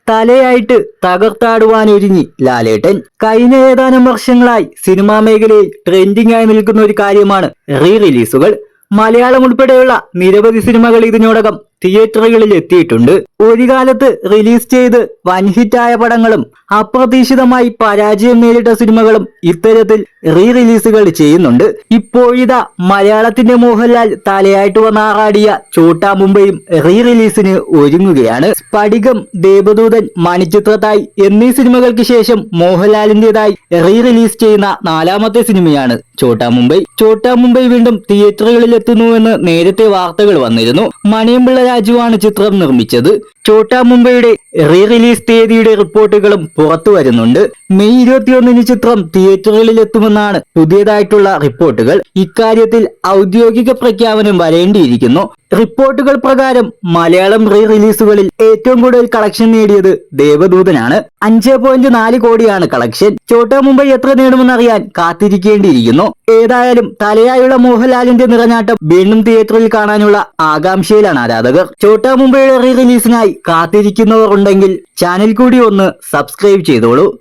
തലയായിട്ട് തകർത്താടുവാനൊരുങ്ങി ലാലേട്ടൻ. കഴിഞ്ഞ ഏതാനും വർഷങ്ങളായി സിനിമാ മേഖലയിൽ ട്രെൻഡിംഗ് ആയി നിൽക്കുന്ന ഒരു കാര്യമാണ് റീ റിലീസുകൾ. മലയാളം ഉൾപ്പെടെയുള്ള നിരവധി സിനിമകൾ ഇതിനോടകം തിയേറ്ററുകളിൽ എത്തിയിട്ടുണ്ട്. ഒരു കാലത്ത് റിലീസ് ചെയ്ത് വൻ ഹിറ്റായ പടങ്ങളും അപ്രതീക്ഷിതമായി പരാജയം നേരിട്ട സിനിമകളും ഇത്തരത്തിൽ റീ റിലീസുകൾ ചെയ്യുന്നുണ്ട്. ഇപ്പോഴിതാ മലയാളത്തിന്റെ മോഹൻലാൽ തലയായിട്ട് വന്നാറാടിയ ചോട്ടാ മുംബൈയും റീ റിലീസിന് ഒരുങ്ങുകയാണ്. സ്ഫടികം, ദേവദൂതൻ, മണിച്ചിത്രത്തായ് എന്നീ സിനിമകൾക്ക് ശേഷം മോഹൻലാലിന്റേതായി റീ റിലീസ് ചെയ്യുന്ന 4ാമത്തെ സിനിമയാണ് ചോട്ടാ മുംബൈ. ചോട്ടാ മുംബൈ വീണ്ടും തിയേറ്ററുകളിൽ എത്തുന്നുവെന്ന് നേരത്തെ വാർത്തകൾ വന്നിരുന്നു. മണിയമ്പിള്ള രാജുവാണ് ചിത്രം നിർമ്മിച്ചത്. ചോട്ടാ മുംബൈയുടെ റീ റിലീസ് തീയതിയുടെ റിപ്പോർട്ടുകളും പുറത്തു വരുന്നുണ്ട്. മെയ് 21 ചിത്രം തിയേറ്ററുകളിൽ എത്തുമെന്നാണ് പുതിയതായിട്ടുള്ള റിപ്പോർട്ടുകൾ. ഇക്കാര്യത്തിൽ ഔദ്യോഗിക പ്രഖ്യാപനം വരേണ്ടിയിരിക്കുന്നു. റിപ്പോർട്ടുകൾ പ്രകാരം മലയാളം റീ റിലീസുകളിൽ ഏറ്റവും കൂടുതൽ കളക്ഷൻ നേടിയത് ദേവദൂതനാണ്. 5.4 കോടിയാണ് കളക്ഷൻ. ചോട്ടാ മുംബൈ എത്ര നേടുമെന്നറിയാൻ കാത്തിരിക്കേണ്ടിയിരിക്കുന്നു. ഏതായാലും തലയായുള്ള മോഹൻലാലിന്റെ നിറഞ്ഞാട്ടം വീണ്ടും തിയേറ്ററിൽ കാണാനുള്ള ആകാംക്ഷയിലാണ് ആരാധകർ. ചോട്ടാ മുംബൈയുടെ റീ റിലീസിനായി കാത്തിരിക്കുന്നവർ ഉണ്ടെങ്കിൽ ചാനൽ കൂടി ഒന്ന് സബ്സ്ക്രൈബ് ചെയ്തോളൂ.